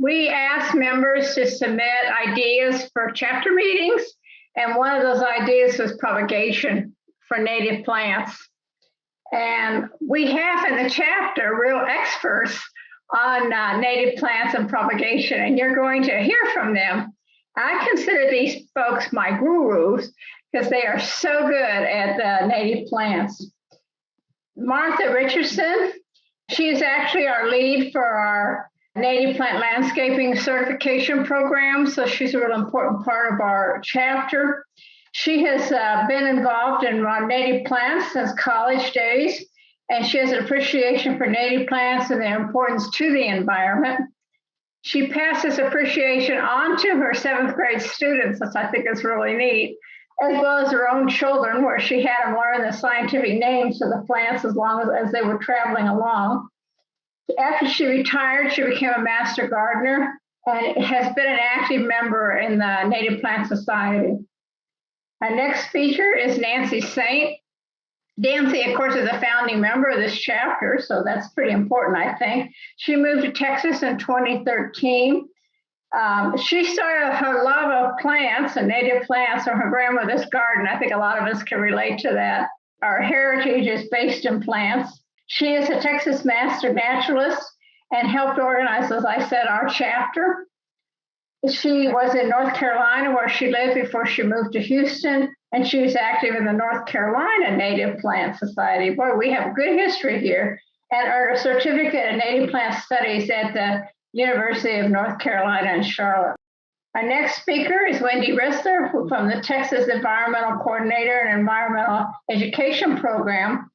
We asked members to submit ideas for chapter meetings, and one of those ideas was propagation for native plants. And we have in the chapter real experts on native plants and propagation, and you're going to hear from them. I consider these folks my gurus because they are so good at native plants. Martha Richeson, she is actually our lead for our native plant landscaping certification program, so she's a real important part of our chapter. She has been involved in native plants since college days, and she has an appreciation for native plants and their importance to the environment. She passes appreciation on to her 7th grade students, which I think is really neat, as well as her own children, where she had them learn the scientific names of the plants as long as they were traveling along. After she retired, she became a master gardener and has been an active member in the Native Plant Society. Our next speaker is Nancy Saint. Nancy, of course, is a founding member of this chapter, so that's pretty important, I think. She moved to Texas in 2013. She started her love of plants and native plants from her grandmother's garden. I think a lot of us can relate to that. Our heritage is based in plants. She is a Texas master naturalist and helped organize, as I said, our chapter. She was in North Carolina where she lived before she moved to Houston, and she was active in the North Carolina Native Plant Society. Boy, we have good history here, and earned a certificate in native plant studies at the University of North Carolina in Charlotte. Our next speaker is Wendy Reistle from the Texas Environmental Coordinator and Environmental Education Program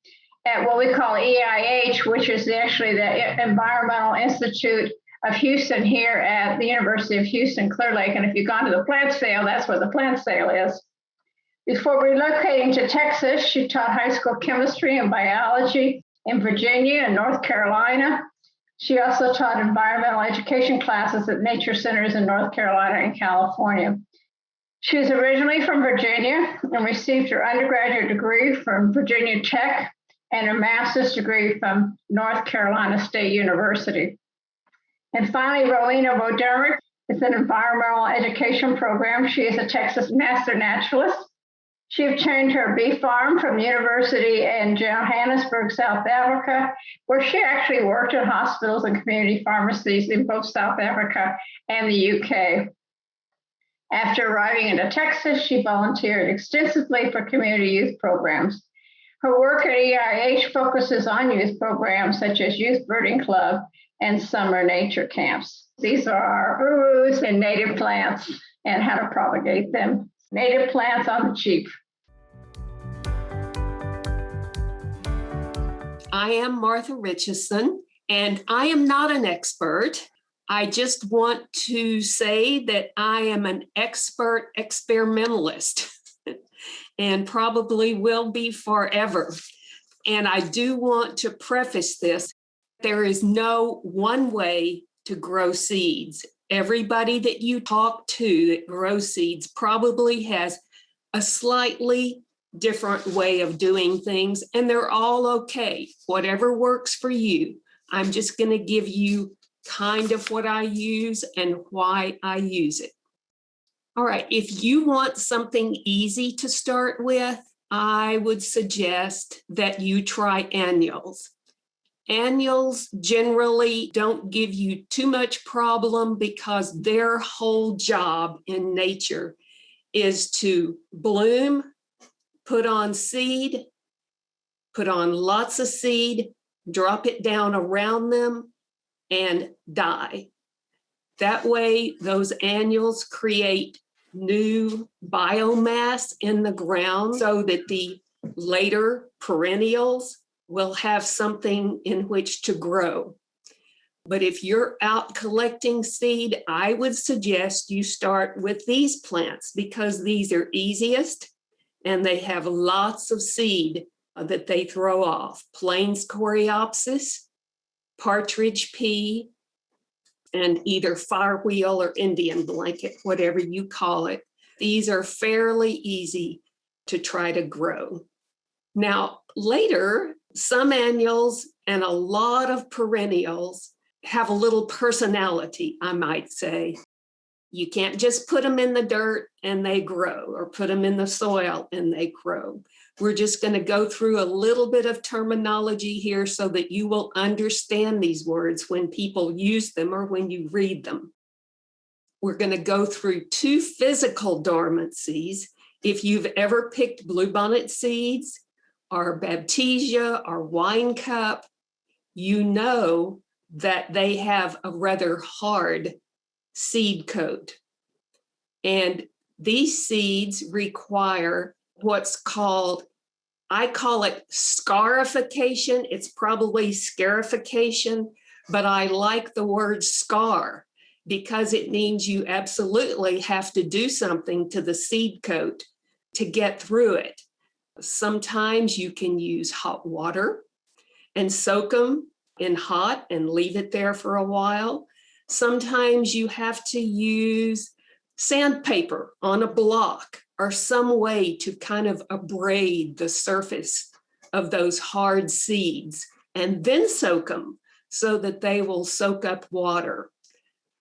at what we call EIH, which is actually the Environmental Institute of Houston here at the University of Houston, Clear Lake. And if you've gone to the plant sale, that's where the plant sale is. Before relocating to Texas, she taught high school chemistry and biology in Virginia and North Carolina. She also taught environmental education classes at nature centers in North Carolina and California. She is originally from Virginia and received her undergraduate degree from Virginia Tech and her master's degree from North Carolina State University. And finally, Rowena McDermid is an environmental education program. She is a Texas master naturalist. She obtained her bee farm from the University in Johannesburg, South Africa, where she actually worked in hospitals and community pharmacies in both South Africa and the UK. After arriving into Texas, she volunteered extensively for community youth programs. Her work at EIH focuses on youth programs such as Youth Birding Club and summer nature camps. These are our gurus in native plants and how to propagate them. Native plants on the cheap. I am Martha Richeson, and I am not an expert. I just want to say that I am an expert experimentalist and probably will be forever. And I do want to preface this. There is no one way to grow seeds. Everybody that you talk to that grows seeds probably has a slightly different way of doing things, and they're all okay. Whatever works for you. I'm just going to give you kind of what I use and why I use it. All right, if you want something easy to start with, I would suggest that you try annuals. Annuals generally don't give you too much problem because their whole job in nature is to bloom, put on seed, put on lots of seed, drop it down around them, and die. That way, those annuals create new biomass in the ground so that the later perennials will have something in which to grow. But if you're out collecting seed, I would suggest you start with these plants because these are easiest and they have lots of seed that they throw off. Plains coreopsis, partridge pea, and either firewheel or Indian blanket, whatever you call it. These are fairly easy to try to grow. Now, later, some annuals and a lot of perennials have a little personality, I might say. You can't just put them in the dirt and they grow, or put them in the soil and they grow. We're just going to go through a little bit of terminology here so that you will understand these words when people use them or when you read them. We're going to go through 2 physical dormancies. If you've ever picked bluebonnet seeds or baptisia or wine cup, you know that they have a rather hard seed coat. And these seeds require what's called, I call it scarification. It's probably scarification, but I like the word scar because it means you absolutely have to do something to the seed coat to get through it. Sometimes you can use hot water and soak them in hot and leave it there for a while. Sometimes you have to use sandpaper on a block or some way to kind of abrade the surface of those hard seeds and then soak them so that they will soak up water.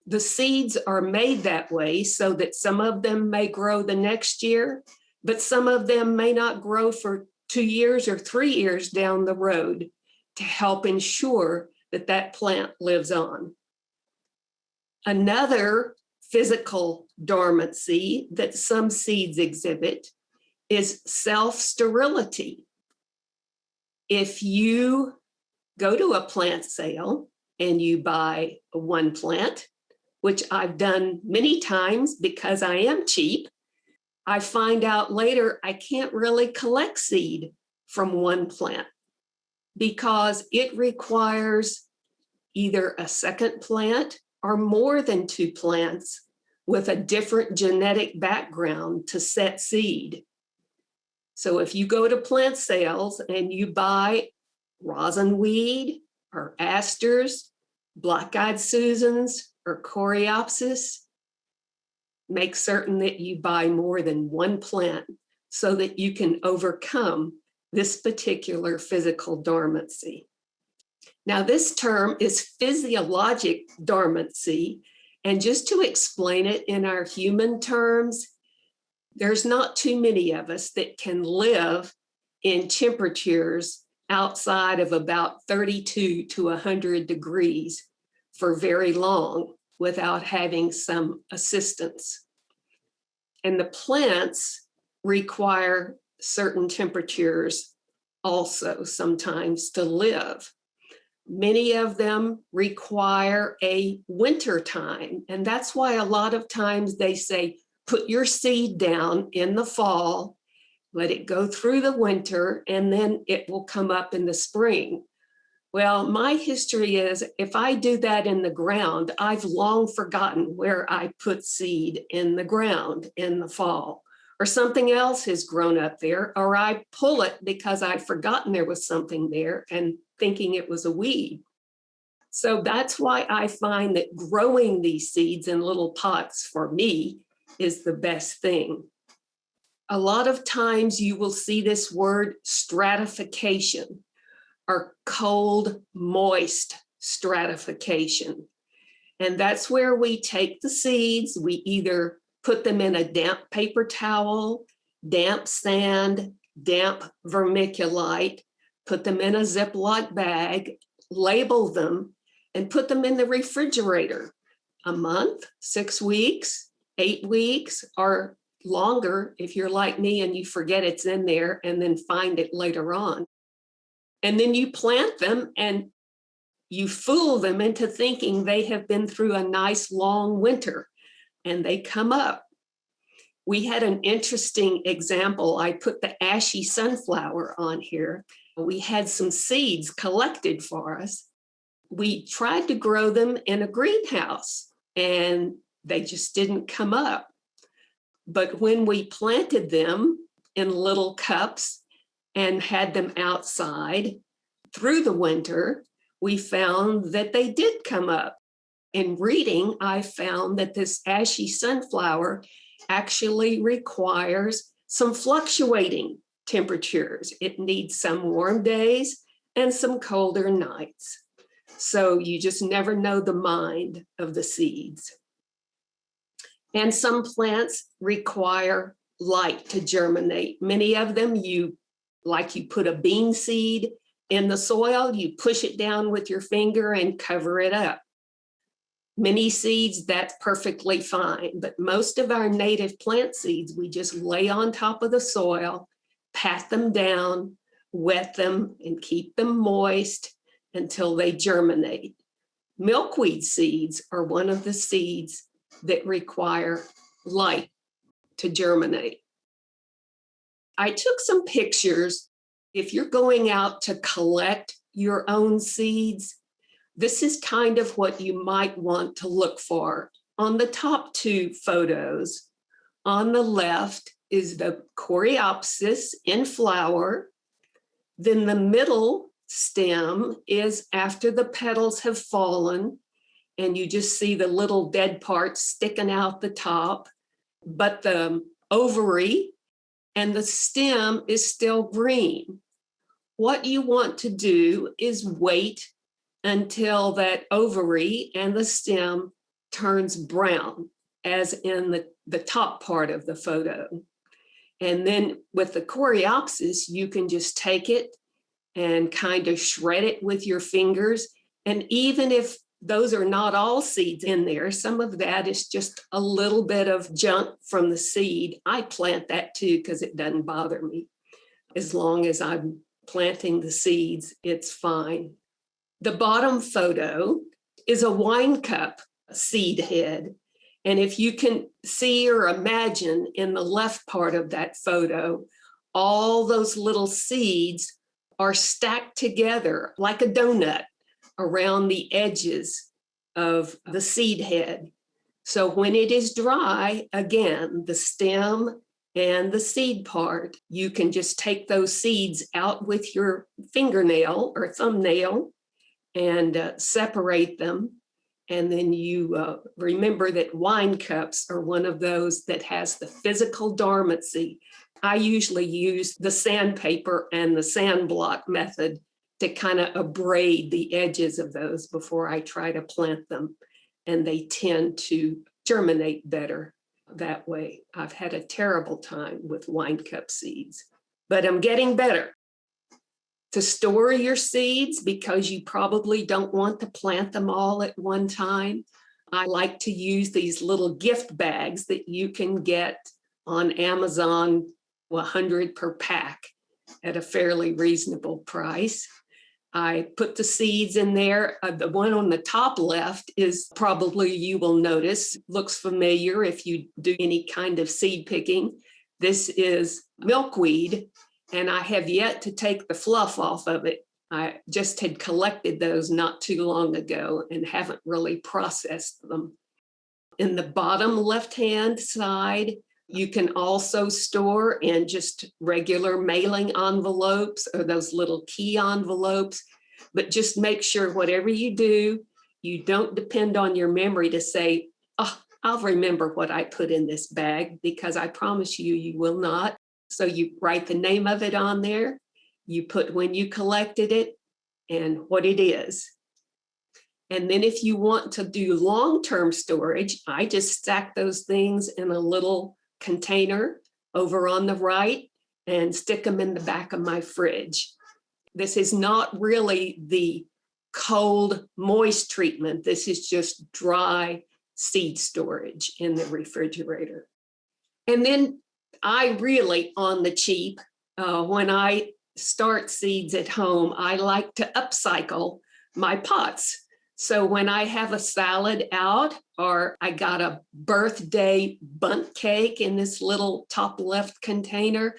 The seeds are made that way so that some of them may grow the next year, but some of them may not grow for 2 years or 3 years down the road to help ensure that that plant lives on. Another physical dormancy that some seeds exhibit is self-sterility. If you go to a plant sale and you buy one plant, which I've done many times because I am cheap, I find out later I can't really collect seed from one plant because it requires either a second plant or more than 2 plants with a different genetic background to set seed. So if you go to plant sales and you buy rosinweed or asters, black-eyed Susans or coreopsis, make certain that you buy more than 1 plant so that you can overcome this particular physical dormancy. Now, this term is physiologic dormancy, and just to explain it in our human terms, there's not too many of us that can live in temperatures outside of about 32 to 100 degrees for very long without having some assistance. And the plants require certain temperatures also sometimes to live. Many of them require a winter time, and that's why a lot of times they say, put your seed down in the fall, let it go through the winter, and then it will come up in the spring. Well, my history is if I do that in the ground, I've long forgotten where I put seed in the ground in the fall, or something else has grown up there, or I pull it because I've forgotten there was something there and thinking it was a weed. So that's why I find that growing these seeds in little pots for me is the best thing. A lot of times you will see this word stratification or cold, moist stratification. And that's where we take the seeds, we either put them in a damp paper towel, damp sand, damp vermiculite, put them in a Ziploc bag, label them, and put them in the refrigerator a month, 6 weeks, 8 weeks, or longer if you're like me and you forget it's in there and then find it later on. And then you plant them and you fool them into thinking they have been through a nice long winter and they come up. We had an interesting example. I put the ashy sunflower on here. We had some seeds collected for us. We tried to grow them in a greenhouse and they just didn't come up. But when we planted them in little cups and had them outside through the winter, we found that they did come up. In reading, I found that this ashy sunflower actually requires some fluctuating temperatures. It needs some warm days and some colder nights. So you just never know the mind of the seeds. And some plants require light to germinate. Many of them, you put a bean seed in the soil, you push it down with your finger and cover it up. Many seeds, that's perfectly fine, but most of our native plant seeds, we just lay on top of the soil, pat them down, wet them, and keep them moist until they germinate. Milkweed seeds are one of the seeds that require light to germinate. I took some pictures. If you're going out to collect your own seeds, this is kind of what you might want to look for. On the top two photos, on the left is the coreopsis in flower. Then the middle stem is after the petals have fallen, and you just see the little dead parts sticking out the top, but the ovary and the stem is still green. What you want to do is wait until that ovary and the stem turns brown, as in the top part of the photo. And then with the coreopsis, you can just take it and kind of shred it with your fingers. And even if those are not all seeds in there, some of that is just a little bit of junk from the seed. I plant that too because it doesn't bother me. As long as I'm planting the seeds, it's fine. The bottom photo is a wine cup seed head. And if you can see or imagine in the left part of that photo, all those little seeds are stacked together like a donut around the edges of the seed head. So when it is dry, again, the stem and the seed part, you can just take those seeds out with your fingernail or thumbnail and separate them. And then you remember that wine cups are one of those that has the physical dormancy. I usually use the sandpaper and the sand block method to kind of abrade the edges of those before I try to plant them. And they tend to germinate better that way. I've had a terrible time with wine cup seeds, but I'm getting better. To store your seeds, because you probably don't want to plant them all at one time, I like to use these little gift bags that you can get on Amazon, 100 per pack at a fairly reasonable price. I put the seeds in there. The one on the top left is probably, you will notice, looks familiar if you do any kind of seed picking. This is milkweed, and I have yet to take the fluff off of it. I just had collected those not too long ago and haven't really processed them. In the bottom left-hand side, you can also store in just regular mailing envelopes or those little key envelopes, but just make sure whatever you do, you don't depend on your memory to say, oh, I'll remember what I put in this bag, because I promise you, you will not. So you write the name of it on there, you put when you collected it and what it is. And then if you want to do long-term storage, I just stack those things in a little container over on the right and stick them in the back of my fridge. This is not really the cold, moist treatment. This is just dry seed storage in the refrigerator. And then I really, on the cheap, when I start seeds at home, I like to upcycle my pots. So when I have a salad out, or I got a birthday bundt cake in this little top left container,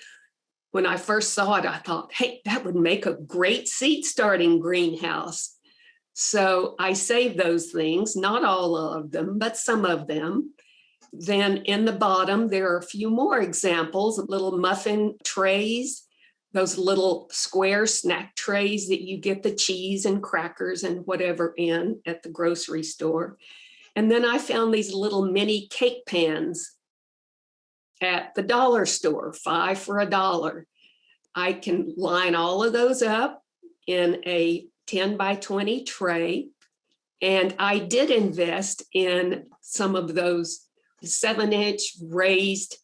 when I first saw it, I thought, hey, that would make a great seed starting greenhouse. So I saved those things, not all of them, but some of them. Then in the bottom, there are a few more examples of little muffin trays, those little square snack trays that you get the cheese and crackers and whatever in at the grocery store. And then I found these little mini cake pans at the dollar store, 5 for $1. I can line all of those up in a 10 by 20 tray. And I did invest in some of those 7-inch raised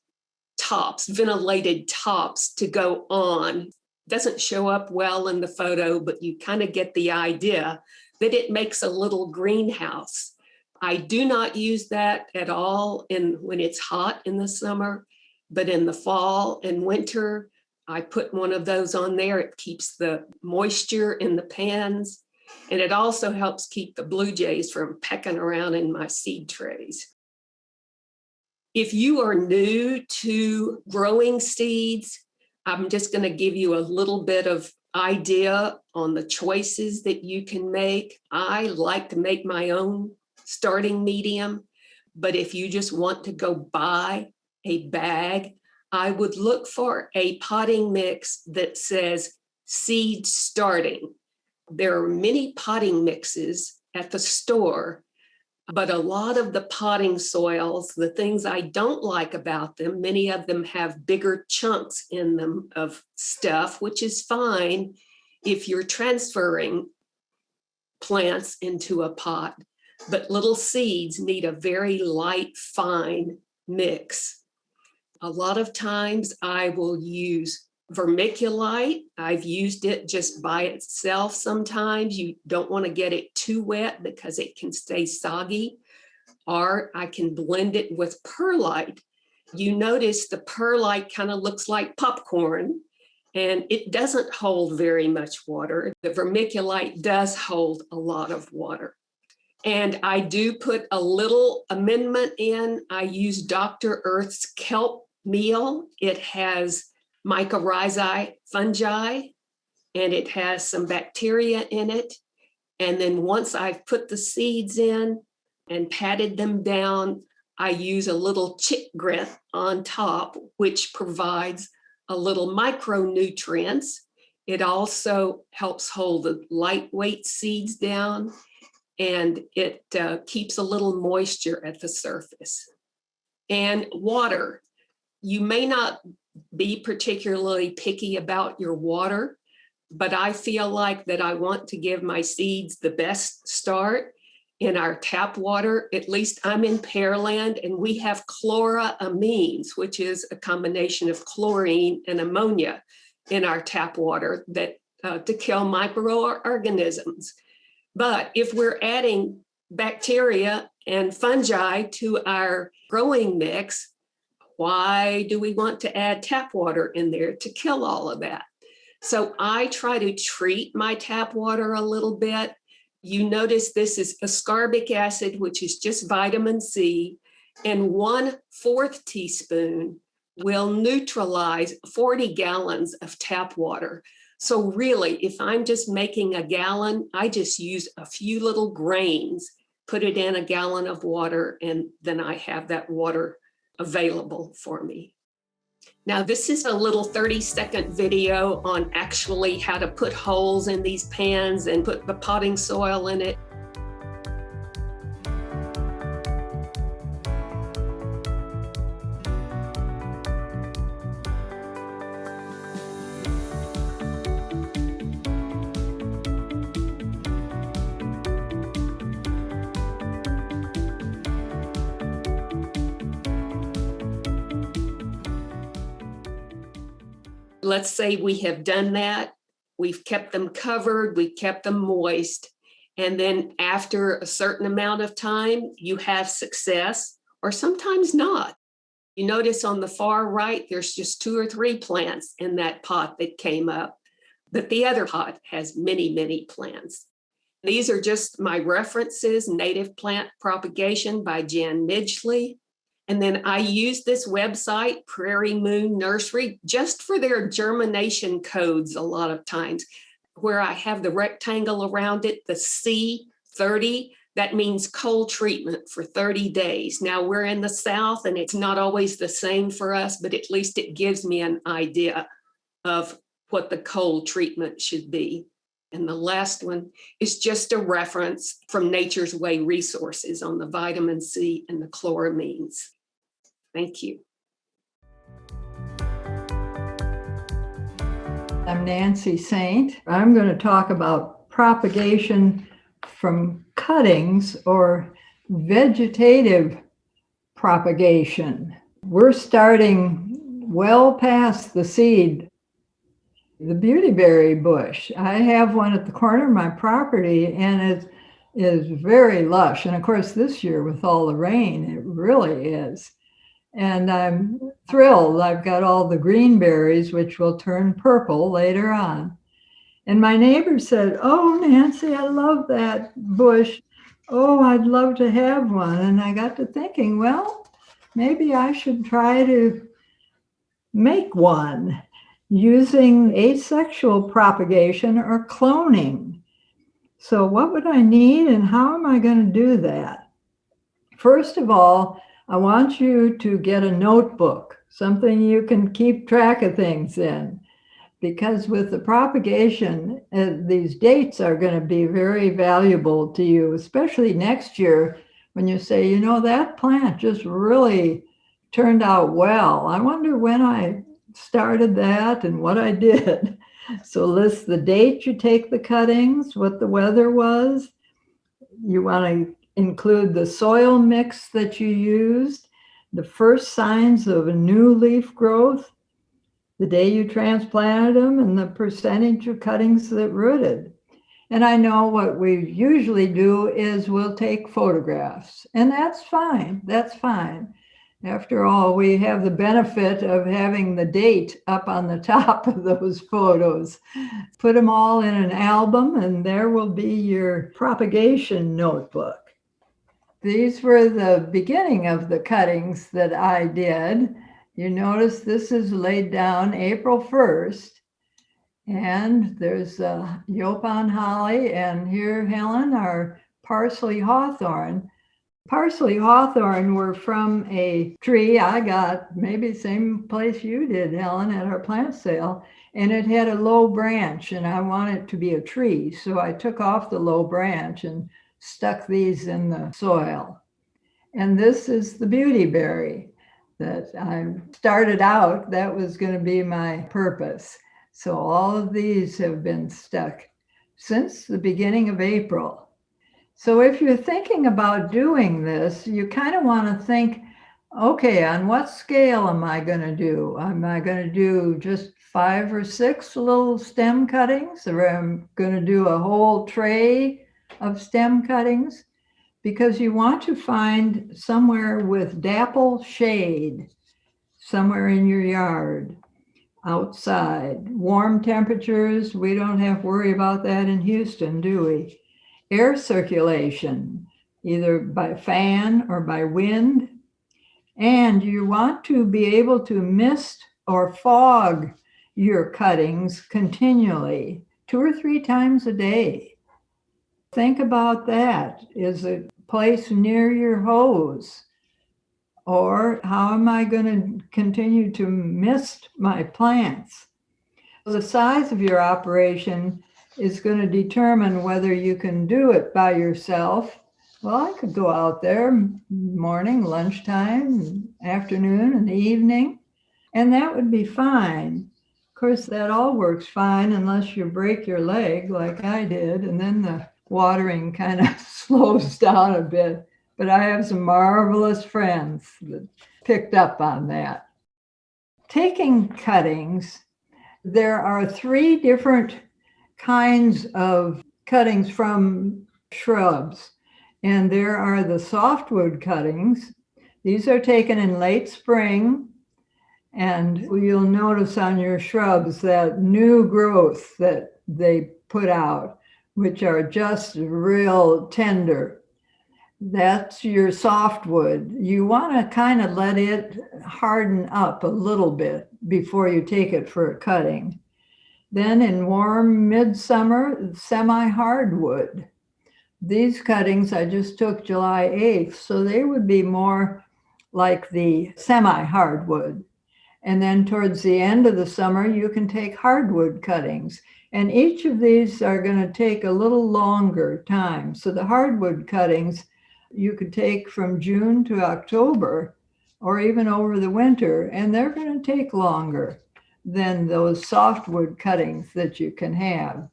tops, ventilated tops to go on. Doesn't show up well in the photo, but you kind of get the idea that it makes a little greenhouse. I do not use that at all when it's hot in the summer, but in the fall and winter, I put one of those on there. It keeps the moisture in the pans, and it also helps keep the blue jays from pecking around in my seed trays. If you are new to growing seeds, I'm just going to give you a little bit of idea on the choices that you can make. I like to make my own starting medium, but if you just want to go buy a bag, I would look for a potting mix that says seed starting. There are many potting mixes at the store, but a lot of the potting soils, the things I don't like about them, many of them have bigger chunks in them of stuff, which is fine if you're transferring plants into a pot. But little seeds need a very light, fine mix. A lot of times I will use vermiculite. I've used it just by itself sometimes. You don't want to get it too wet because it can stay soggy. Or I can blend it with perlite. You notice the perlite kind of looks like popcorn, and it doesn't hold very much water. The vermiculite does hold a lot of water. And I do put a little amendment in. I use Dr. Earth's kelp meal. It has mycorrhizae fungi, and it has some bacteria in it. And then once I've put the seeds in and patted them down, I use a little chick grit on top, which provides a little micronutrients. It also helps hold the lightweight seeds down, and it keeps a little moisture at the surface. And water. You may not be particularly picky about your water, but I feel like that I want to give my seeds the best start in our tap water. At least I'm in Pearland, and we have chloramines, which is a combination of chlorine and ammonia in our tap water that to kill microorganisms. But if we're adding bacteria and fungi to our growing mix, why do we want to add tap water in there to kill all of that? So I try to treat my tap water a little bit. You notice this is ascorbic acid, which is just vitamin C, and 1/4 teaspoon will neutralize 40 gallons of tap water. So really, if I'm just making a gallon, I just use a few little grains, put it in a gallon of water, and then I have that water available for me. Now, this is a little 30-second video on actually how to put holes in these pans and put the potting soil in it. Let's say we have done that. We've kept them covered, we've kept them moist. And then after a certain amount of time, you have success, or sometimes not. You notice on the far right, there's just 2 or 3 plants in that pot that came up, but the other pot has many, many plants. These are just my references: Native Plant Propagation by Jan Midgley. And then I use this website, Prairie Moon Nursery, just for their germination codes a lot of times, where I have the rectangle around it, the C30, that means cold treatment for 30 days. Now we're in the South and it's not always the same for us, but at least it gives me an idea of what the cold treatment should be. And the last one is just a reference from Nature's Way resources on the vitamin C and the chloramines. Thank you. I'm Nancy Saint. I'm going to talk about propagation from cuttings or vegetative propagation. We're starting well past the seed. The beautyberry bush, I have one at the corner of my property, and it is very lush. And of course, this year with all the rain, it really is. And I'm thrilled. I've got all the green berries, which will turn purple later on. And my neighbor said, "Oh, Nancy, I love that bush. Oh, I'd love to have one." And I got to thinking, well, maybe I should try to make one using asexual propagation or cloning. So what would I need and how am I going to do that? First of all, I want you to get a notebook, something you can keep track of things in, because with the propagation, these dates are going to be very valuable to you, especially next year when you say, you know, that plant just really turned out well. I wonder when I started that and what I did. So list the date you take the cuttings, what the weather was. You want to include the soil mix that you used, the first signs of a new leaf growth, the day you transplanted them, and the percentage of cuttings that rooted. And I know what we usually do is we'll take photographs, and that's fine. That's fine. After all, we have the benefit of having the date up on the top of those photos. Put them all in an album, and there will be your propagation notebook. These were the beginning of the cuttings that I did. You notice this is laid down April 1st, and there's Yopon holly, and here, Helen, our parsley hawthorn. Parsley hawthorn were from a tree I got, maybe the same place you did, Helen, at our plant sale, and it had a low branch, and I wanted it to be a tree, so I took off the low branch and stuck these in the soil. And this is the beautyberry that I started out, that was going to be my purpose. So all of these have been stuck since the beginning of April. So if you're thinking about doing this, you kind of want to think, okay, on what scale am I going to do? Am I going to do just 5 or 6 little stem cuttings, or am I going to do a whole tray of stem cuttings? Because you want to find somewhere with dapple shade, somewhere in your yard, outside. Warm temperatures, we don't have to worry about that in Houston, do we? Air circulation, either by fan or by wind. And you want to be able to mist or fog your cuttings continually, 2 or 3 times a day. Think about that. Is a place near your hose? Or how am I going to continue to mist my plants? The size of your operation is going to determine whether you can do it by yourself. Well, I could go out there morning, lunchtime, afternoon, and evening, and that would be fine. Of course, that all works fine unless you break your leg like I did, and then the watering kind of slows down a bit. But I have some marvelous friends that picked up on that. Taking cuttings, there are 3 different kinds of cuttings from shrubs. And there are the softwood cuttings. These are taken in late spring. And you'll notice on your shrubs that new growth that they put out, which are just real tender. That's your softwood. You want to kind of let it harden up a little bit before you take it for a cutting. Then in warm midsummer, semi-hardwood. These cuttings I just took July 8th, so they would be more like the semi-hardwood. And then towards the end of the summer, you can take hardwood cuttings. And each of these are going to take a little longer time. So the hardwood cuttings, you could take from June to October, or even over the winter, and they're going to take longer than those softwood cuttings that you can have.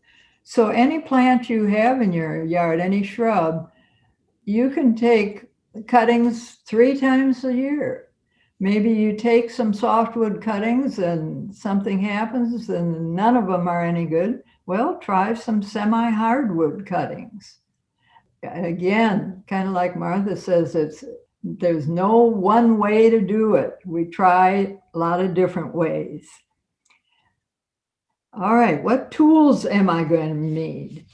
So any plant you have in your yard, any shrub, you can take cuttings 3 times a year. Maybe you take some softwood cuttings and something happens and none of them are any good. Well, try some semi-hardwood cuttings. Again, kind of like Martha says, there's no one way to do it. We try a lot of different ways. All right, what tools am I going to need?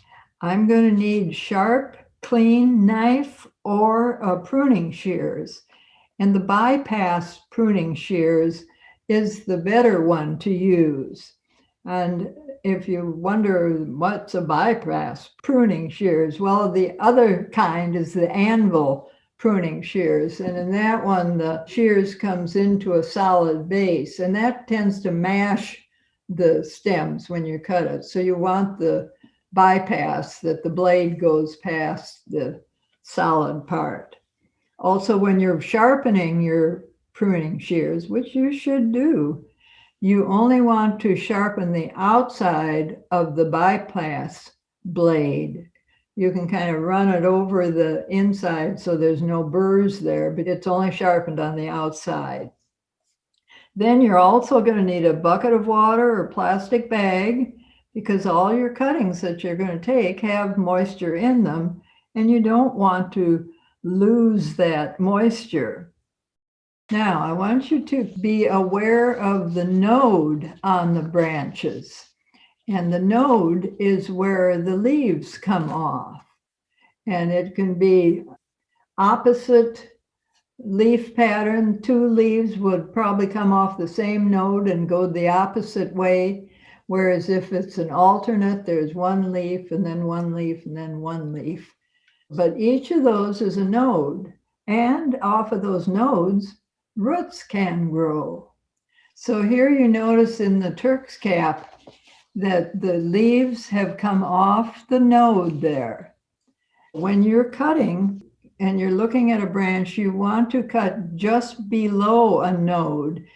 I'm going to need sharp, clean knife or pruning shears. And the bypass pruning shears is the better one to use. And if you wonder what's a bypass pruning shears, well, the other kind is the anvil pruning shears. And in that one, the shears comes into a solid base, and that tends to mash the stems when you cut it. So you want the bypass, that the blade goes past the solid part. Also, when you're sharpening your pruning shears, which you should do, you only want to sharpen the outside of the bypass blade. You can kind of run it over the inside so there's no burrs there, but it's only sharpened on the outside. Then you're also going to need a bucket of water or plastic bag, because all your cuttings that you're going to take have moisture in them, and you don't want to lose that moisture. Now, I want you to be aware of the node on the branches. And the node is where the leaves come off. And it can be opposite leaf pattern. 2 leaves would probably come off the same node and go the opposite way. Whereas if it's an alternate, there's 1 leaf and then 1 leaf and then 1 leaf. But each of those is a node. And off of those nodes, roots can grow. So here you notice in the Turk's cap that the leaves have come off the node there. When you're cutting and you're looking at a branch, you want to cut just below a node,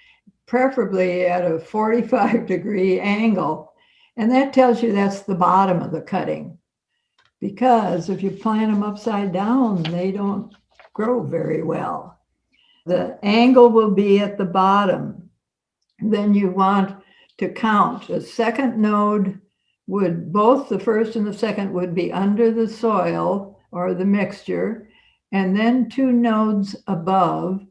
preferably at a 45-degree angle. And that tells you that's the bottom of the cutting. Because if you plant them upside down, they don't grow very well. The angle will be at the bottom. Then you want to count. The second node would, both the first and the second would be under the soil or the mixture, and then 2 nodes above,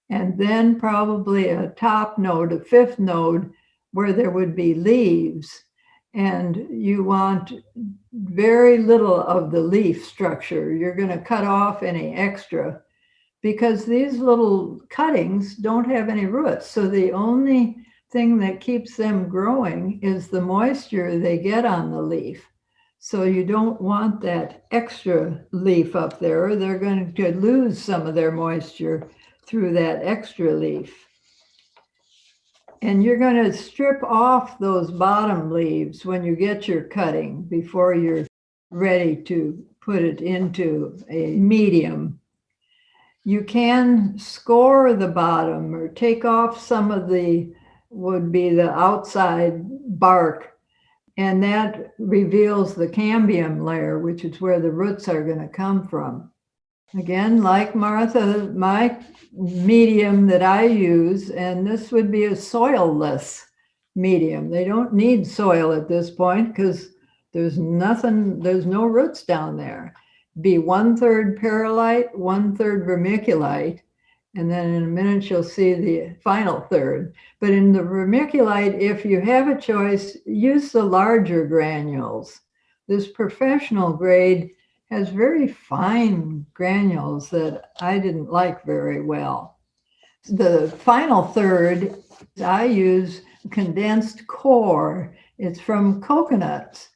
and then probably a top node, a 5th node, where there would be leaves. And you want very little of the leaf structure. You're going to cut off any extra, because these little cuttings don't have any roots. So the only thing that keeps them growing is the moisture they get on the leaf. So you don't want that extra leaf up there, or they're going to lose some of their moisture through that extra leaf. And you're going to strip off those bottom leaves when you get your cutting before you're ready to put it into a medium. You can score the bottom or take off some of the, would be the outside bark, and that reveals the cambium layer, which is where the roots are going to come from. Again, like Martha, my medium that I use, and this would be a soilless medium. They don't need soil at this point because there's nothing, there's no roots down there. Be 1/3 perlite, 1/3 vermiculite, and then in a minute you'll see the final third. But in the vermiculite, if you have a choice, use the larger granules. This professional grade has very fine granules that I didn't like very well. The final third, I use condensed core. It's from coconuts.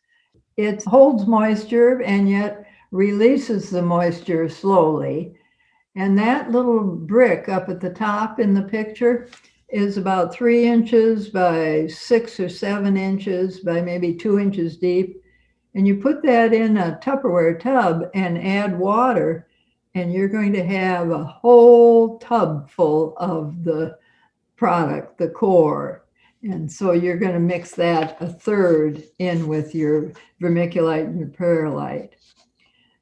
It holds moisture and yet releases the moisture slowly. And that little brick up at the top in the picture is about 3 inches by 6 or 7 inches by maybe 2 inches deep. And you put that in a Tupperware tub and add water, and you're going to have a whole tub full of the product, the core. And so you're going to mix that a third in with your vermiculite and your perlite.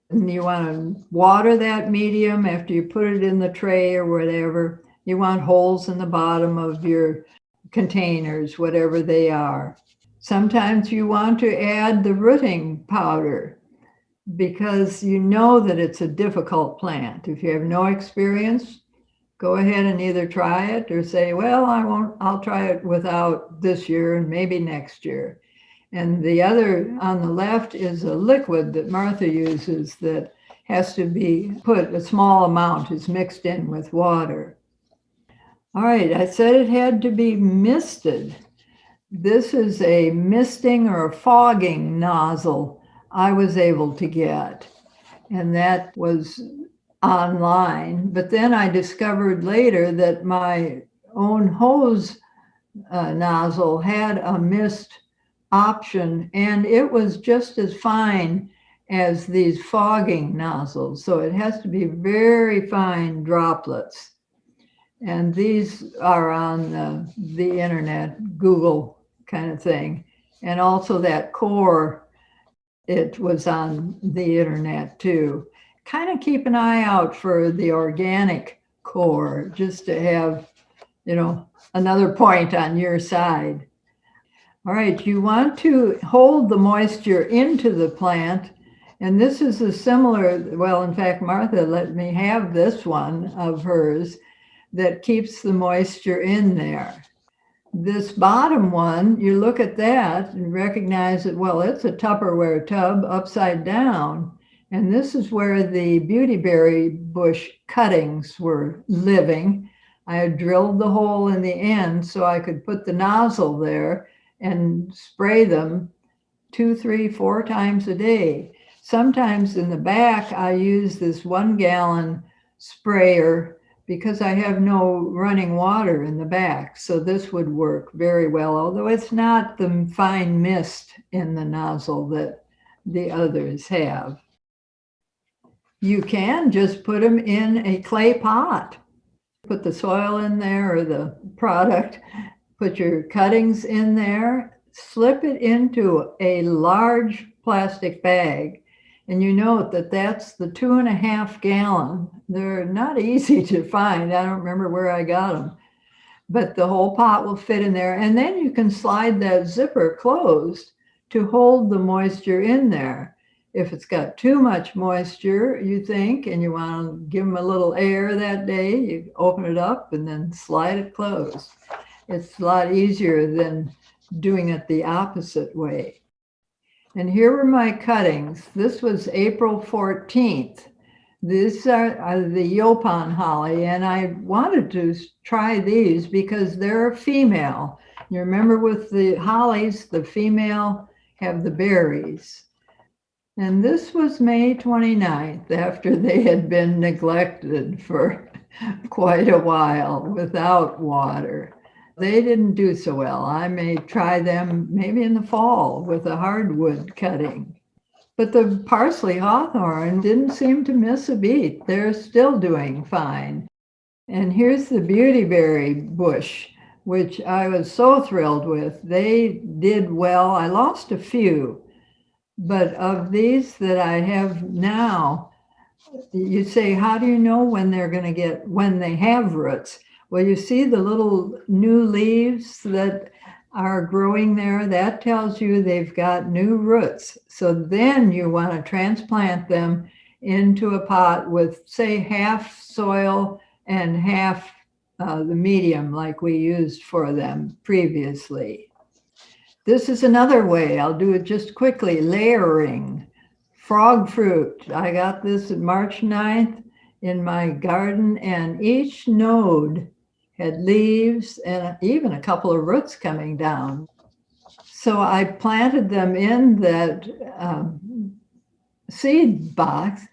And you want to water that medium after you put it in the tray or whatever. You want holes in the bottom of your containers, whatever they are. Sometimes you want to add the rooting powder because you know that it's a difficult plant. If you have no experience, go ahead and either try it or say, well, I won't, I'll try it without this year and maybe next year. And the other on the left is a liquid that Martha uses that has to be put, a small amount is mixed in with water. All right, I said it had to be misted. This is a misting or a fogging nozzle I was able to get, and that was online. But then I discovered later that my own hose nozzle had a mist option, and it was just as fine as these fogging nozzles. So it has to be very fine droplets. And these are on the internet, Google kind of thing. And also that core, it was on the internet too. Kind of keep an eye out for the organic core, just to have, you know, another point on your side. All right, you want to hold the moisture into the plant. And this is a similar, well, in fact, Martha let me have this one of hers that keeps the moisture in there. This bottom one, you look at that and recognize that, well, it's a Tupperware tub upside down. And this is where the beautyberry bush cuttings were living. I had drilled the hole in the end so I could put the nozzle there and spray them 2, 3, 4 times a day. Sometimes in the back, I use this 1 gallon sprayer because I have no running water in the back. So this would work very well, although it's not the fine mist in the nozzle that the others have. You can just put them in a clay pot. Put the soil in there or the product, put your cuttings in there, slip it into a large plastic bag. And you note that that's the 2.5 gallon. They're not easy to find. I don't remember where I got them, but the whole pot will fit in there. And then you can slide that zipper closed to hold the moisture in there. If it's got too much moisture, you think, and you want to give them a little air that day, you open it up and then slide it closed. It's a lot easier than doing it the opposite way. And here were my cuttings. This was April 14th. These are the Yopon holly, and I wanted to try these because they're female. You remember with the hollies, the female have the berries. And this was May 29th, after they had been neglected for quite a while without water. They didn't do so well. I may try them maybe in the fall with a hardwood cutting. But the parsley hawthorn didn't seem to miss a beat. They're still doing fine. And here's the beautyberry bush, which I was so thrilled with. They did well. I lost a few. But of these that I have now, you say, how do you know when they're going to get, when they have roots? Well, you see the little new leaves that are growing there. That tells you they've got new roots. So then you want to transplant them into a pot with, say, half soil and half the medium like we used for them previously. This is another way. I'll do it just quickly. Layering. Frog fruit. I got this on March 9th in my garden, and each node had leaves and even a couple of roots coming down. So I planted them in that seed box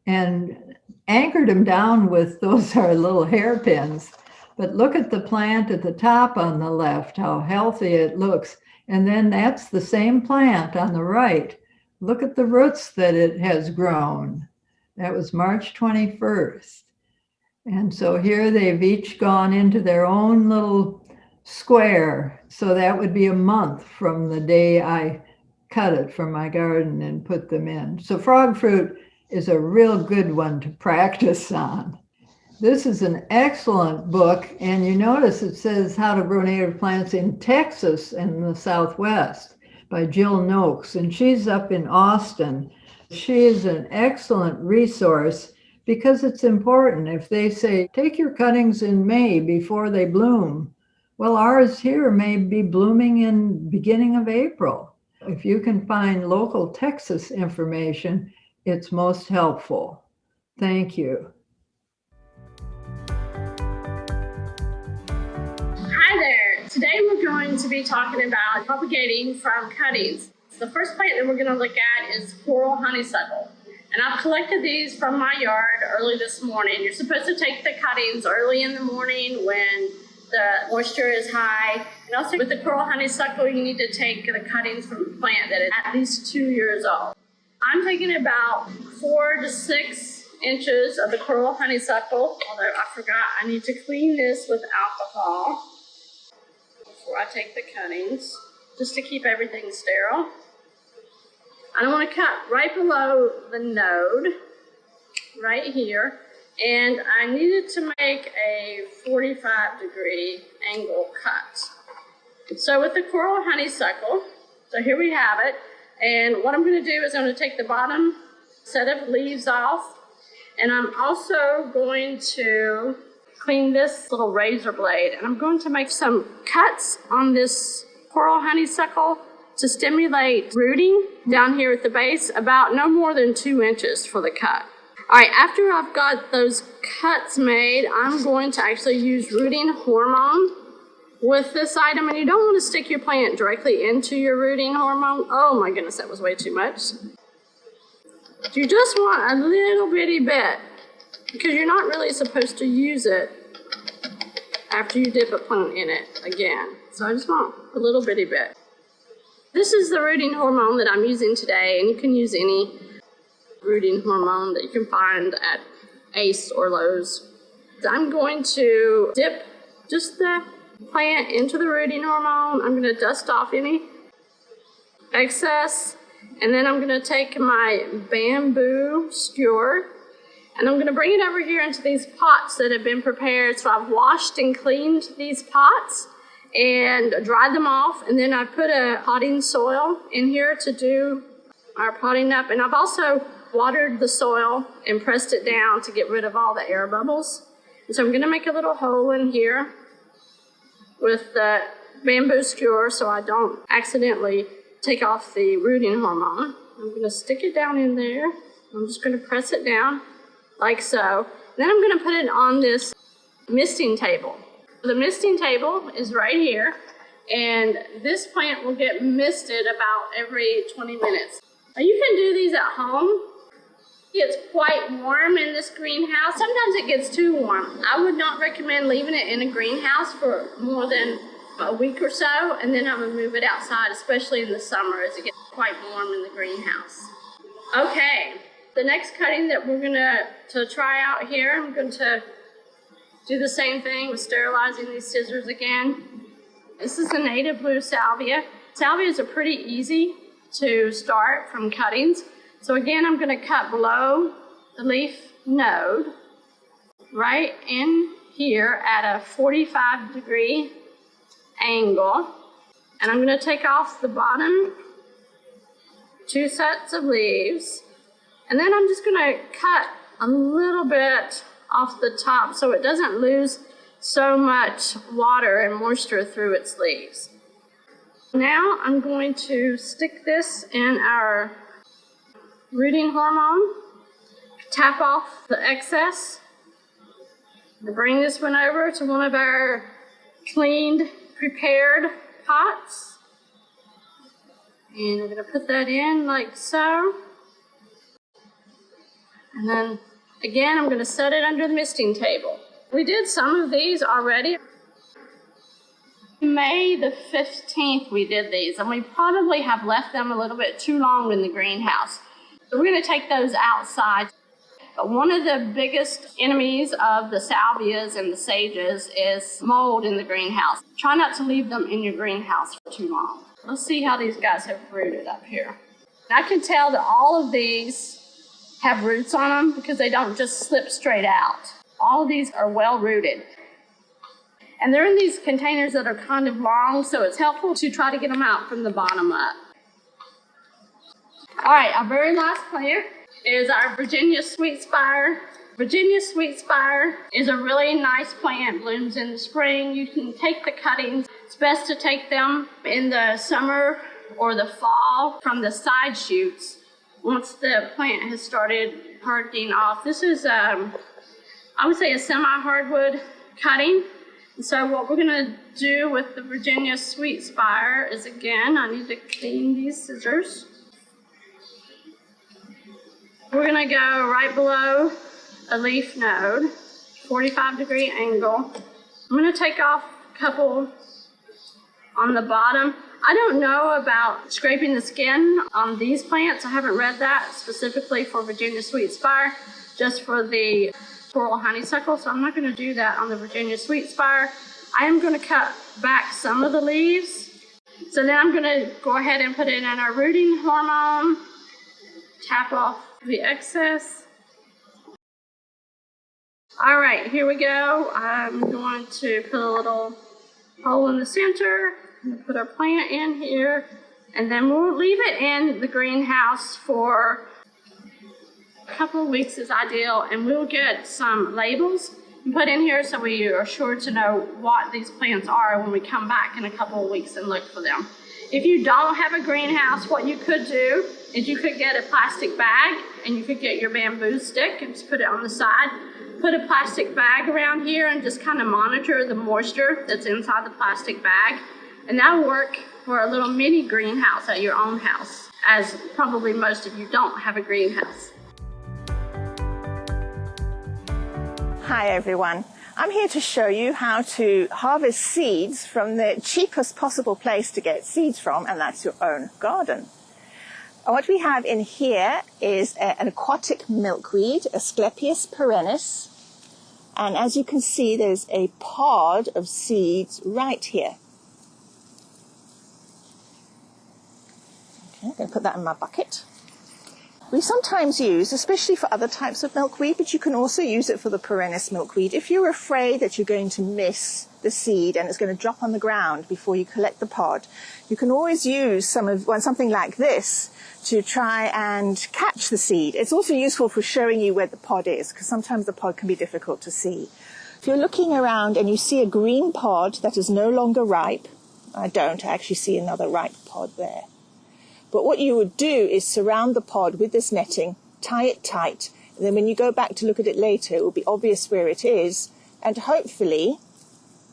and anchored them down with, those are little hairpins. But look at the plant at the top on the left, how healthy it looks. And then that's the same plant on the right. Look at the roots that it has grown. That was March 21st. And so here they've each gone into their own little square. So that would be a month from the day I cut it from my garden and put them in. So frog fruit is a real good one to practice on. This is an excellent book, and you notice it says How to Grow Native Plants in Texas and the Southwest by Jill Noakes, and she's up in Austin. She is an excellent resource because it's important. If they say, take your cuttings in May before they bloom, well, ours here may be blooming in beginning of April. If you can find local Texas information, it's most helpful. Thank you. Hi there. Today we're going to be talking about propagating from cuttings. The first plant that we're going to look at is coral honeysuckle. And I've collected these from my yard early this morning. You're supposed to take the cuttings early in the morning when the moisture is high. And also with the coral honeysuckle, you need to take the cuttings from the plant that is at least 2 years old. I'm taking about 4 to 6 inches of the coral honeysuckle, although I forgot I need to clean this with alcohol before I take the cuttings, just to keep everything sterile. I don't want to cut right below the node, right here, and I needed to make a 45-degree angle cut. So with the coral honeysuckle, so here we have it, and what I'm going to do is I'm going to take the bottom set of leaves off, and I'm also going to clean this little razor blade, and I'm going to make some cuts on this coral honeysuckle to stimulate rooting down here at the base, about no more than 2 inches for the cut. All right, after I've got those cuts made, I'm going to actually use rooting hormone with this item, and you don't want to stick your plant directly into your rooting hormone. Oh my goodness, that was way too much. You just want a little bitty bit, because you're not really supposed to use it after you dip a plant in it again. So I just want a little bitty bit. This is the rooting hormone that I'm using today, and you can use any rooting hormone that you can find at Ace or Lowe's. I'm going to dip just the plant into the rooting hormone. I'm going to dust off any excess, and then I'm going to take my bamboo skewer, and I'm going to bring it over here into these pots that have been prepared. So I've washed and cleaned these pots and dried them off, and then I put a potting soil in here to do our potting up, and I've also watered the soil and pressed it down to get rid of all the air bubbles. And so I'm going to make a little hole in here with the bamboo skewer so I don't accidentally take off the rooting hormone. I'm going to stick it down in there. I'm just going to press it down like so. Then I'm going to put it on this misting table. The misting table is right here, and this plant will get misted about every 20 minutes. Now you can do these at home. It's quite warm in this greenhouse. Sometimes it gets too warm. I would not recommend leaving it in a greenhouse for more than a week or so, and then I'm going to move it outside, especially in the summer as it gets quite warm in the greenhouse. Okay, the next cutting that we're going to try out here, I'm going to do the same thing with sterilizing these scissors again. This is a native blue salvia. Salvias are pretty easy to start from cuttings. So again, I'm going to cut below the leaf node, right in here at a 45-degree angle. And I'm going to take off the bottom 2 sets of leaves. And then I'm just going to cut a little bit off the top so it doesn't lose so much water and moisture through its leaves. Now I'm going to stick this in our rooting hormone, tap off the excess, and bring this one over to one of our cleaned, prepared pots. And we're going to put that in like so. And then again, I'm going to set it under the misting table. We did some of these already. May the 15th we did these, and we probably have left them a little bit too long in the greenhouse. So we're going to take those outside. But one of the biggest enemies of the salvias and the sages is mold in the greenhouse. Try not to leave them in your greenhouse for too long. Let's see how these guys have rooted up here. I can tell that all of these have roots on them because they don't just slip straight out. All of these are well rooted. And they're in these containers that are kind of long, so it's helpful to try to get them out from the bottom up. All right, our very last plant is our Virginia Sweetspire. Virginia Sweetspire is a really nice plant, blooms in the spring. You can take the cuttings. It's best to take them in the summer or the fall from the side shoots once the plant has started hardening off. This is, I would say, a semi-hardwood cutting. So what we're gonna do with the Virginia Sweetspire is, again, I need to clean these scissors. We're gonna go right below a leaf node, 45-degree angle. I'm gonna take off a couple on the bottom. I don't know about scraping the skin on these plants. I haven't read that specifically for Virginia Sweetspire, just for the coral honeysuckle, so I'm not going to do that on the Virginia Sweetspire. I am going to cut back some of the leaves. So then I'm going to go ahead and put in our rooting hormone, tap off the excess. All right, here we go. I'm going to put a little hole in the center. I'm going to put our plant in here, and then we'll leave it in the greenhouse for a couple of weeks is ideal, and we'll get some labels and put in here so we are sure to know what these plants are when we come back in a couple of weeks and look for them. If you don't have a greenhouse, what you could do is you could get a plastic bag, and you could get your bamboo stick and just put it on the side. Put a plastic bag around here and just kind of monitor the moisture that's inside the plastic bag. And that'll work for a little mini greenhouse at your own house, as probably most of you don't have a greenhouse. Hi everyone, I'm here to show you how to harvest seeds from the cheapest possible place to get seeds from, and that's your own garden. And what we have in here is an aquatic milkweed, Asclepias perennis, and as you can see there's a pod of seeds right here. Okay, I'm going to put that in my bucket. We sometimes use, especially for other types of milkweed, but you can also use it for the perennis milkweed. If you're afraid that you're going to miss the seed and it's going to drop on the ground before you collect the pod, you can always use something like this to try and catch the seed. It's also useful for showing you where the pod is, because sometimes the pod can be difficult to see. If you're looking around and you see a green pod that is no longer ripe, I actually see another ripe pod there. But what you would do is surround the pod with this netting, tie it tight, and then when you go back to look at it later, it will be obvious where it is, and hopefully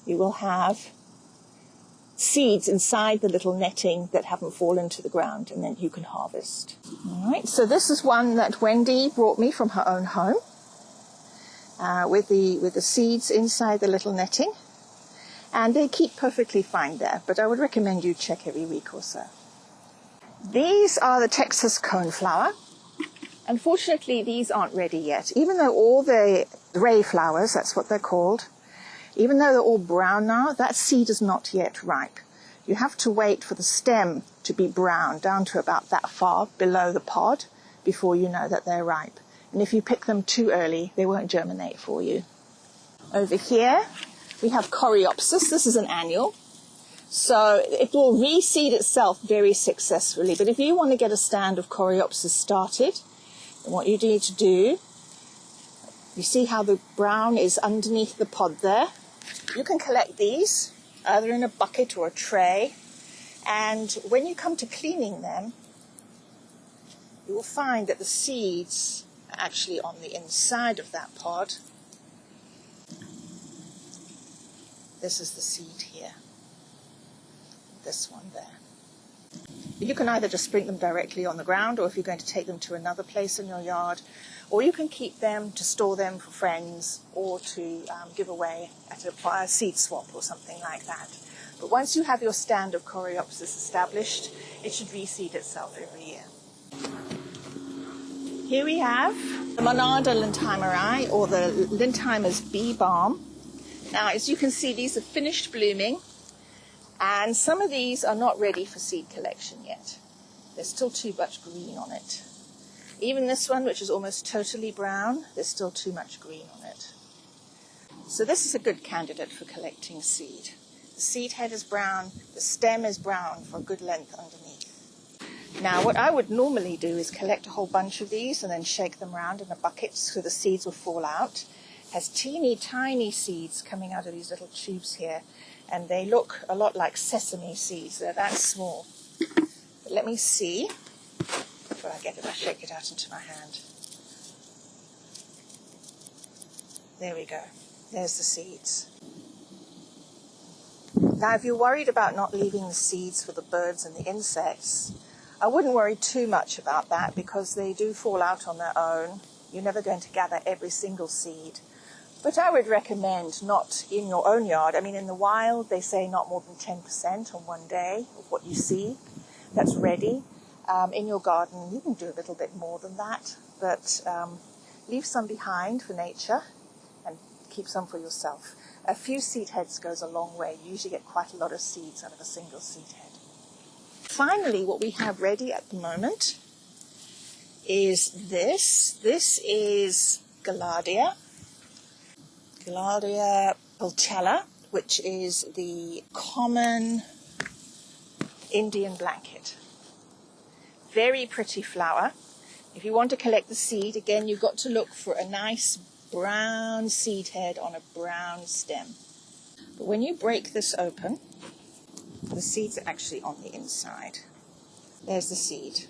you will have seeds inside the little netting that haven't fallen to the ground, and then you can harvest. All right, so this is one that Wendy brought me from her own home, with the seeds inside the little netting, and they keep perfectly fine there, but I would recommend you check every week or so. These are the Texas coneflower. Unfortunately, these aren't ready yet. Even though all the ray flowers, that's what they're called, even though they're all brown now, that seed is not yet ripe. You have to wait for the stem to be brown, down to about that far below the pod, before you know that they're ripe. And if you pick them too early, they won't germinate for you. Over here, we have Coreopsis. This is an annual. So it will reseed itself very successfully. But if you want to get a stand of Coreopsis started, then what you need to do, you see how the brown is underneath the pod there? You can collect these, either in a bucket or a tray. And when you come to cleaning them, you will find that the seeds are actually on the inside of that pod. This is the seed here. This one there. You can either just sprinkle them directly on the ground, or if you're going to take them to another place in your yard, or you can keep them to store them for friends or to give away at a seed swap or something like that. But once you have your stand of Coreopsis established, it should reseed itself every year. Here we have the Monarda lentimerai, or the lentimer's bee balm. Now, as you can see, these are finished blooming, and some of these are not ready for seed collection yet. There's still too much green on it. Even this one, which is almost totally brown, there's still too much green on it. So this is a good candidate for collecting seed. The seed head is brown, the stem is brown for a good length underneath. Now, what I would normally do is collect a whole bunch of these and then shake them around in a bucket so the seeds will fall out. It has teeny tiny seeds coming out of these little tubes here, and they look a lot like sesame seeds. They're that small. But let me see. Before I get it, I shake it out into my hand. There we go. There's the seeds. Now, if you're worried about not leaving the seeds for the birds and the insects, I wouldn't worry too much about that because they do fall out on their own. You're never going to gather every single seed. But I would recommend not in your own yard. I mean, in the wild, they say not more than 10% on one day of what you see that's ready. In your garden, you can do a little bit more than that, but leave some behind for nature and keep some for yourself. A few seed heads goes a long way. You usually get quite a lot of seeds out of a single seed head. Finally, what we have ready at the moment is this. This is Gaillardia pulchella, which is the common Indian blanket. Very pretty flower. If you want to collect the seed, again, you've got to look for a nice brown seed head on a brown stem. But when you break this open, the seeds are actually on the inside. There's the seed.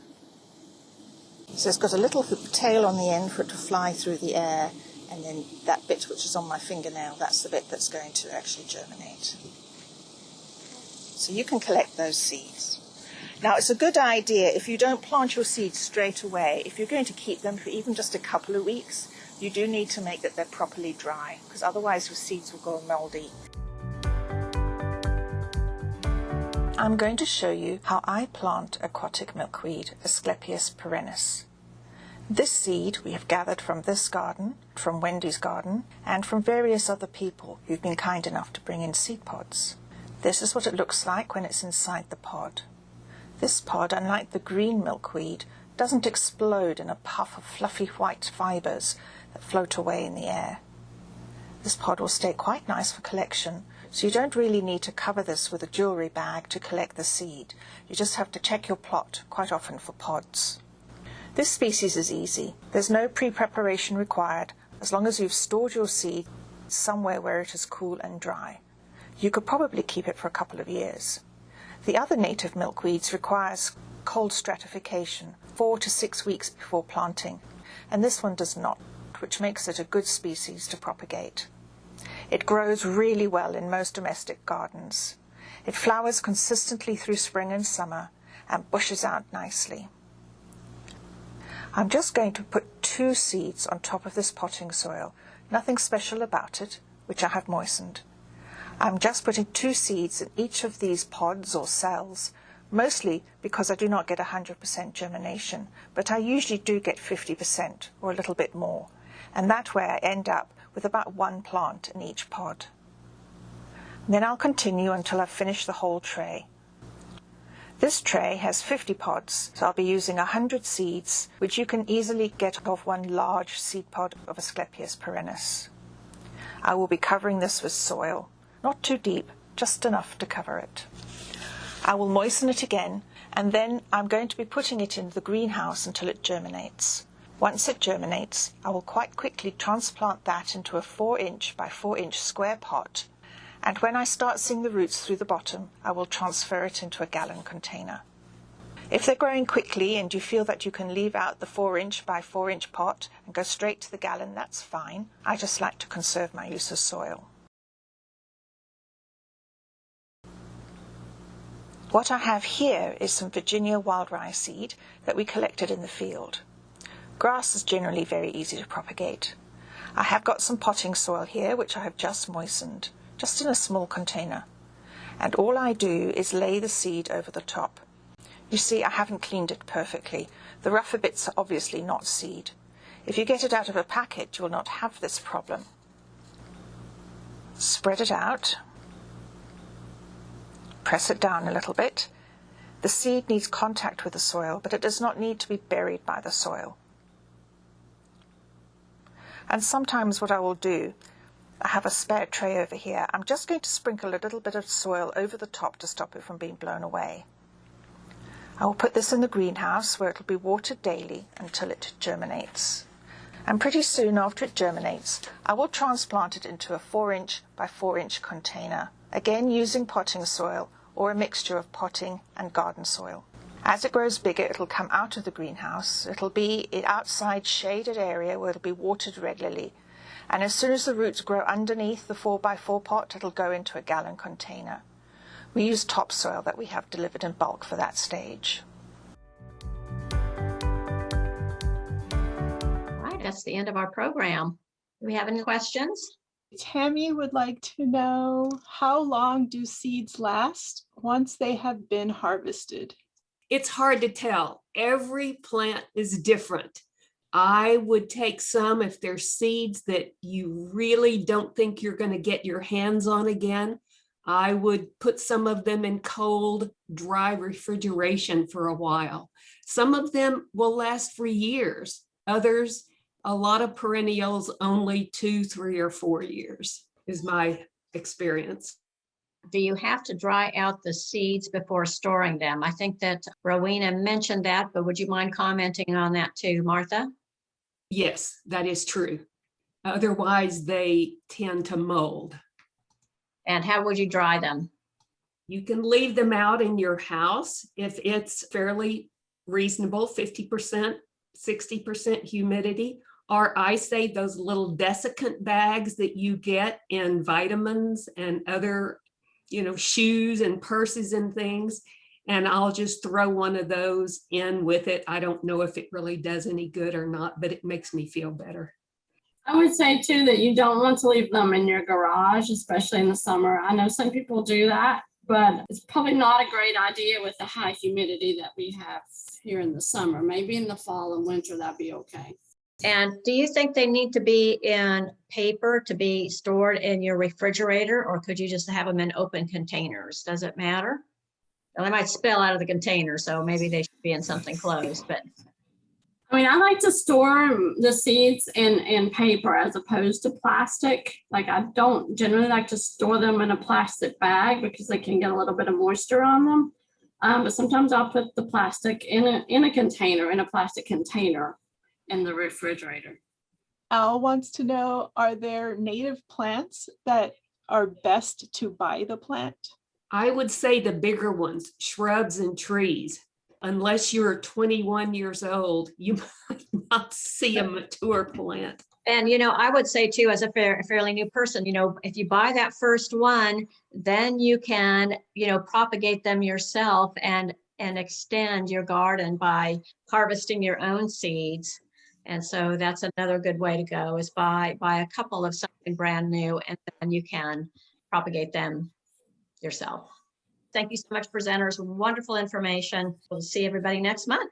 So it's got a little tail on the end for it to fly through the air, and then that bit which is on my fingernail, that's the bit that's going to actually germinate. So you can collect those seeds. Now, it's a good idea if you don't plant your seeds straight away, if you're going to keep them for even just a couple of weeks, you do need to make that they're properly dry, because otherwise your seeds will go moldy. I'm going to show you how I plant aquatic milkweed, Asclepias perennis. This seed we have gathered from this garden, from Wendy's garden, and from various other people who've been kind enough to bring in seed pods. This is what it looks like when it's inside the pod. This pod, unlike the green milkweed, doesn't explode in a puff of fluffy white fibres that float away in the air. This pod will stay quite nice for collection, so you don't really need to cover this with a jewellery bag to collect the seed. You just have to check your plot quite often for pods. This species is easy. There's no pre-preparation required as long as you've stored your seed somewhere where it is cool and dry. You could probably keep it for a couple of years. The other native milkweeds requires cold stratification 4 to 6 weeks before planting, and this one does not, which makes it a good species to propagate. It grows really well in most domestic gardens. It flowers consistently through spring and summer and bushes out nicely. I'm just going to put 2 seeds on top of this potting soil, nothing special about it, which I have moistened. I'm just putting 2 seeds in each of these pods or cells, mostly because I do not get 100% germination, but I usually do get 50% or a little bit more, and that way I end up with about 1 plant in each pod. And then I'll continue until I've finished the whole tray. This tray has 50 pods, so I'll be using 100 seeds, which you can easily get off 1 large seed pod of Asclepias perennis. I will be covering this with soil. Not too deep, just enough to cover it. I will moisten it again, and then I'm going to be putting it in the greenhouse until it germinates. Once it germinates, I will quite quickly transplant that into a 4-inch by 4-inch square pot, and when I start seeing the roots through the bottom, I will transfer it into a gallon container. If they're growing quickly and you feel that you can leave out the 4-inch by 4-inch pot and go straight to the gallon, that's fine. I just like to conserve my use of soil. What I have here is some Virginia Wildrye seed that we collected in the field. Grass is generally very easy to propagate. I have got some potting soil here which I have just moistened, just in a small container. And all I do is lay the seed over the top. You see, I haven't cleaned it perfectly. The rougher bits are obviously not seed. If you get it out of a packet, you will not have this problem. Spread it out. Press it down a little bit. The seed needs contact with the soil, but it does not need to be buried by the soil. And sometimes what I will do, I have a spare tray over here. I'm just going to sprinkle a little bit of soil over the top to stop it from being blown away. I will put this in the greenhouse where it will be watered daily until it germinates. And pretty soon after it germinates, I will transplant it into a 4-inch by 4-inch container, again using potting soil or a mixture of potting and garden soil. As it grows bigger, it'll come out of the greenhouse. It'll be an outside shaded area where it'll be watered regularly. And as soon as the roots grow underneath the 4x4 pot, it'll go into a gallon container. We use topsoil that we have delivered in bulk for that stage. All right, that's the end of our program. Do we have any questions? Tammy would like to know, how long do seeds last once they have been harvested? It's hard to tell. Every plant is different. I would take some if there's seeds that you really don't think you're going to get your hands on again. I would put some of them in cold, dry refrigeration for a while. Some of them will last for years. Others, a lot of perennials, only 2, 3, or 4 years is my experience. Do you have to dry out the seeds before storing them? I think that Rowena mentioned that, but would you mind commenting on that too, Martha? Yes, that is true. Otherwise, they tend to mold. And how would you dry them? You can leave them out in your house if it's fairly reasonable, 50%, 60% humidity. Or I say those little desiccant bags that you get in vitamins and other, shoes and purses and things. And I'll just throw one of those in with it. I don't know if it really does any good or not, but it makes me feel better. I would say too that you don't want to leave them in your garage, especially in the summer. I know some people do that, but it's probably not a great idea with the high humidity that we have here in the summer. Maybe in the fall and winter, that'd be okay. And do you think they need to be in paper to be stored in your refrigerator, or could you just have them in open containers? Does it matter? Well, they might spill out of the container, so maybe they should be in something closed, but. I mean, I like to store the seeds in paper as opposed to plastic. Like, I don't generally like to store them in a plastic bag because they can get a little bit of moisture on them. But sometimes I'll put the plastic in a container, in a plastic container in the refrigerator. Al wants to know, are there native plants that are best to buy the plant? I would say the bigger ones, shrubs and trees. Unless you're 21 years old, you might not see a mature plant. And, I would say too, as a fairly new person, if you buy that first one, then you can, propagate them yourself and extend your garden by harvesting your own seeds. And so that's another good way to go, is buy a couple of something brand new, and then you can propagate them yourself. Thank you so much, presenters. Wonderful information. We'll see everybody next month.